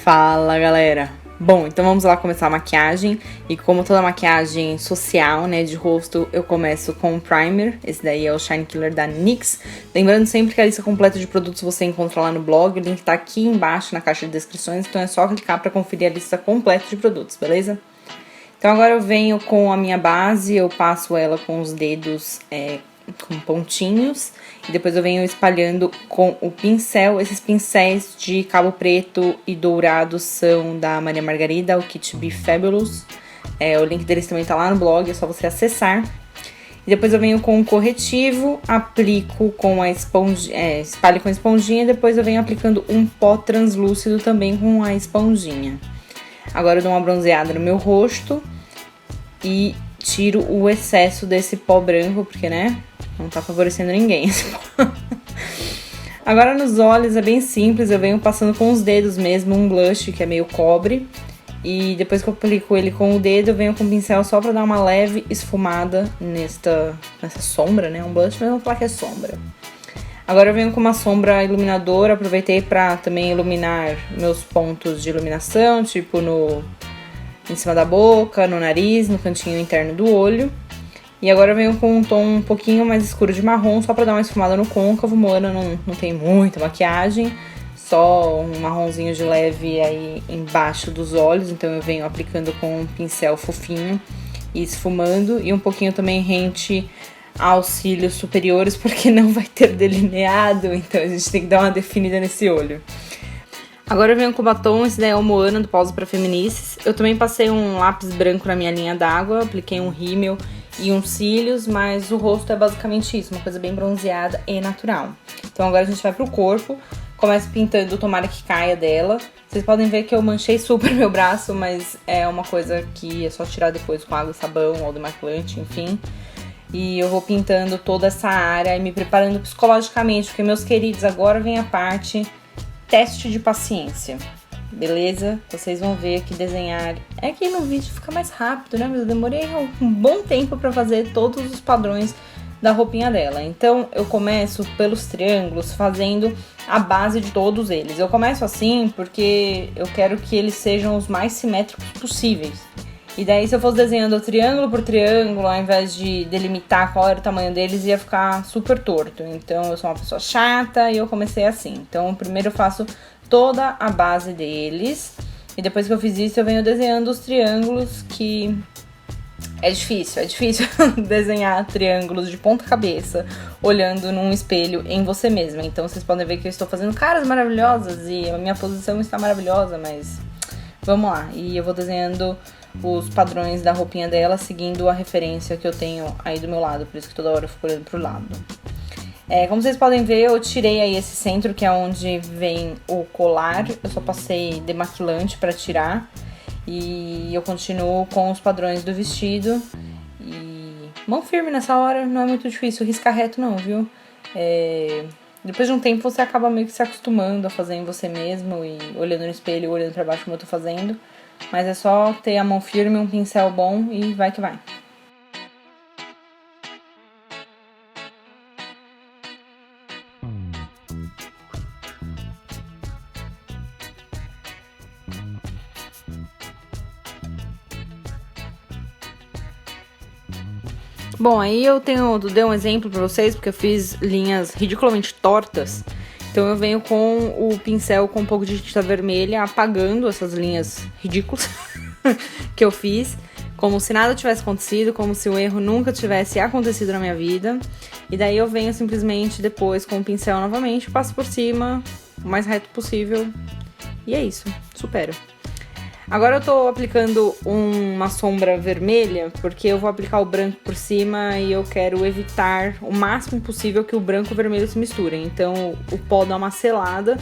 Fala, galera! Bom, então vamos lá começar a maquiagem. E como toda maquiagem social, né, de rosto, eu começo com o primer. Esse daí é o Shine Killer da NYX. Lembrando sempre que a lista completa de produtos você encontra lá no blog. O link tá aqui embaixo na caixa de descrições, então é só clicar pra conferir a lista completa de produtos, beleza? Então agora eu venho com a minha base, eu passo ela com os dedos com pontinhos. E depois eu venho espalhando com o pincel. Esses pincéis de cabo preto e dourado são da Maria Margarida, o Kit Be Fabulous. O link deles também tá lá no blog, é só você acessar. E depois eu venho com o corretivo, aplico com a esponjinha, espalho com a esponjinha e depois eu venho aplicando um pó translúcido também com a esponjinha. Agora eu dou uma bronzeada no meu rosto e tiro o excesso desse pó branco, porque, né, não tá favorecendo ninguém esse pó. Agora nos olhos é bem simples, eu venho passando com os dedos mesmo, um blush que é meio cobre. E depois que eu aplico ele com o dedo, eu venho com o pincel só pra dar uma leve esfumada nessa sombra, né, um blush, mas vamos falar que é sombra. Agora eu venho com uma sombra iluminadora, aproveitei pra também iluminar meus pontos de iluminação, tipo em cima da boca, no nariz, no cantinho interno do olho. E agora eu venho com um tom um pouquinho mais escuro de marrom, só pra dar uma esfumada no côncavo. Moana não tem muita maquiagem, só um marronzinho de leve aí embaixo dos olhos. Então eu venho aplicando com um pincel fofinho e esfumando. E um pouquinho também rente aos cílios superiores, porque não vai ter delineado, então a gente tem que dar uma definida nesse olho. Agora eu venho com o batom, esse daí é o Moana do Pausa para Feminices. Eu também passei um lápis branco na minha linha d'água, apliquei um rímel e uns cílios, mas o rosto é basicamente isso, uma coisa bem bronzeada e natural. Então agora a gente vai pro corpo, começo pintando Tomara que Caia dela. Vocês podem ver que eu manchei super meu braço, mas é uma coisa que é só tirar depois com água e sabão ou demaquilante, enfim. E eu vou pintando toda essa área e me preparando psicologicamente, porque, meus queridos, agora vem a parte teste de paciência, beleza? Vocês vão ver que desenhar é que no vídeo fica mais rápido, né? Mas eu demorei um bom tempo pra fazer todos os padrões da roupinha dela. Então eu começo pelos triângulos, fazendo a base de todos eles. Eu começo assim porque eu quero que eles sejam os mais simétricos possíveis. E daí, se eu fosse desenhando triângulo por triângulo, ao invés de delimitar qual era o tamanho deles, ia ficar super torto. Então, eu sou uma pessoa chata e eu comecei assim. Então, primeiro eu faço toda a base deles. E depois que eu fiz isso, eu venho desenhando os triângulos, que é difícil desenhar triângulos de ponta cabeça, olhando num espelho em você mesma. Então, vocês podem ver que eu estou fazendo caras maravilhosas e a minha posição está maravilhosa, mas vamos lá. E eu vou desenhando os padrões da roupinha dela, seguindo a referência que eu tenho aí do meu lado, por isso que toda hora eu fico olhando pro lado. Como vocês podem ver, eu tirei aí esse centro, que é onde vem o colar, eu só passei demaquilante pra tirar, e eu continuo com os padrões do vestido, e mão firme nessa hora, não é muito difícil riscar reto não, viu? Depois de um tempo você acaba meio que se acostumando a fazer em você mesmo, e olhando no espelho, olhando pra baixo como eu tô fazendo. Mas é só ter a mão firme, um pincel bom e vai que vai. Bom, aí eu dei um exemplo pra vocês, porque eu fiz linhas ridiculamente tortas. Então eu venho com o pincel com um pouco de tinta vermelha, apagando essas linhas ridículas que eu fiz, como se nada tivesse acontecido, como se o erro nunca tivesse acontecido na minha vida. E daí eu venho simplesmente depois com o pincel novamente, passo por cima, o mais reto possível, e é isso, supero. Agora eu tô aplicando uma sombra vermelha, porque eu vou aplicar o branco por cima e eu quero evitar o máximo possível que o branco e o vermelho se misturem. Então o pó dá uma selada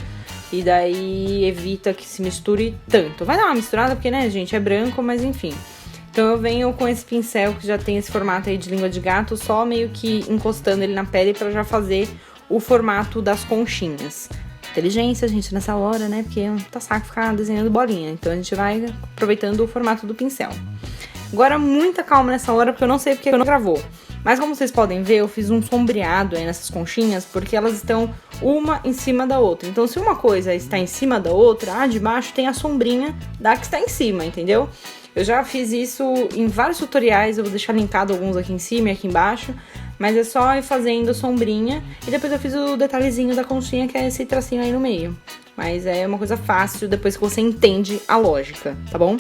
e daí evita que se misture tanto. Vai dar uma misturada porque, né, gente, é branco, mas enfim. Então eu venho com esse pincel que já tem esse formato aí de língua de gato, só meio que encostando ele na pele pra já fazer o formato das conchinhas. Inteligência, gente, nessa hora, né? Porque tá saco ficar desenhando bolinha. Então a gente vai aproveitando o formato do pincel. Agora, muita calma nessa hora, porque eu não sei porque não gravou. Mas como vocês podem ver, eu fiz um sombreado aí nessas conchinhas, porque elas estão uma em cima da outra. Então, se uma coisa está em cima da outra, a de baixo tem a sombrinha da que está em cima, entendeu? Eu já fiz isso em vários tutoriais, eu vou deixar linkado alguns aqui em cima e aqui embaixo. Mas é só ir fazendo sombrinha e depois eu fiz o detalhezinho da conchinha, que é esse tracinho aí no meio. Mas é uma coisa fácil depois que você entende a lógica, tá bom?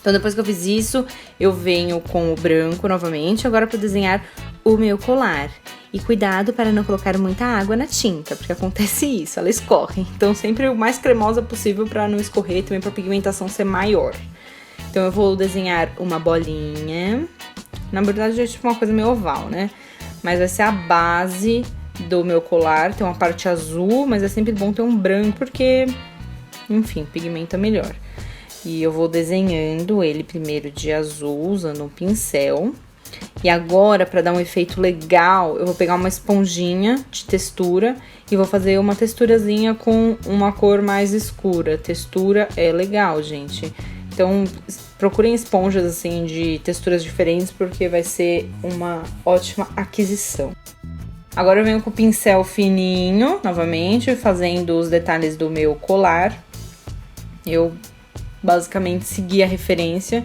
Então, depois que eu fiz isso, eu venho com o branco novamente, agora para desenhar o meu colar. E cuidado para não colocar muita água na tinta, porque acontece isso, ela escorre. Então, sempre o mais cremosa possível para não escorrer, também para a pigmentação ser maior. Então, eu vou desenhar uma bolinha. Na verdade, é tipo uma coisa meio oval, né? Mas vai ser a base do meu colar. Tem uma parte azul, mas é sempre bom ter um branco, porque, enfim, pigmenta melhor. E eu vou desenhando ele primeiro de azul, usando um pincel. E agora, para dar um efeito legal, eu vou pegar uma esponjinha de textura e vou fazer uma texturazinha com uma cor mais escura. Textura é legal, gente. Então, procurem esponjas, assim, de texturas diferentes, porque vai ser uma ótima aquisição. Agora eu venho com o pincel fininho, novamente, fazendo os detalhes do meu colar. Eu basicamente segui a referência.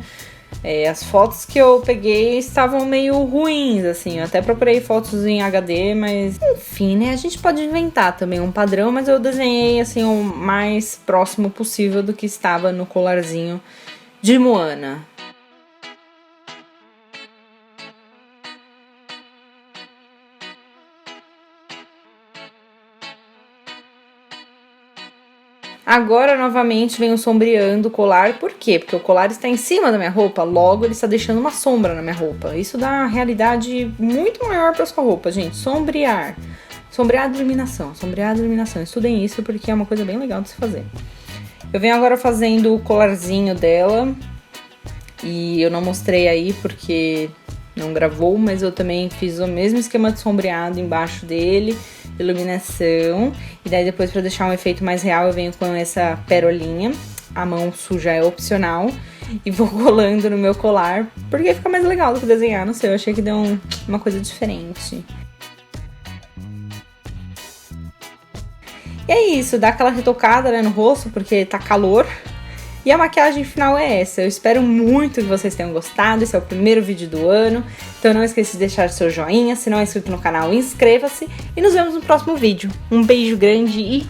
As fotos que eu peguei estavam meio ruins, assim. Eu até procurei fotos em HD, mas enfim, né? A gente pode inventar também um padrão, mas eu desenhei, assim, o mais próximo possível do que estava no colarzinho de Moana. Agora, novamente, venho sombreando o colar. Por quê? Porque o colar está em cima da minha roupa, logo ele está deixando uma sombra na minha roupa. Isso dá uma realidade muito maior para sua roupa, gente. Sombrear. Sombrear a iluminação. Sombrear a iluminação. Estudem isso porque é uma coisa bem legal de se fazer. Eu venho agora fazendo o colarzinho dela. E eu não mostrei aí porque não gravou, mas eu também fiz o mesmo esquema de sombreado embaixo dele, iluminação. E daí depois, pra deixar um efeito mais real, eu venho com essa perolinha. A mão suja é opcional. E vou colando no meu colar, porque fica mais legal do que desenhar, não sei, eu achei que deu uma coisa diferente. E é isso, dá aquela retocada, né, no rosto, porque tá calor. E a maquiagem final é essa. Eu espero muito que vocês tenham gostado. Esse é o primeiro vídeo do ano. Então não esqueça de deixar seu joinha. Se não é inscrito no canal, inscreva-se. E nos vemos no próximo vídeo. Um beijo grande e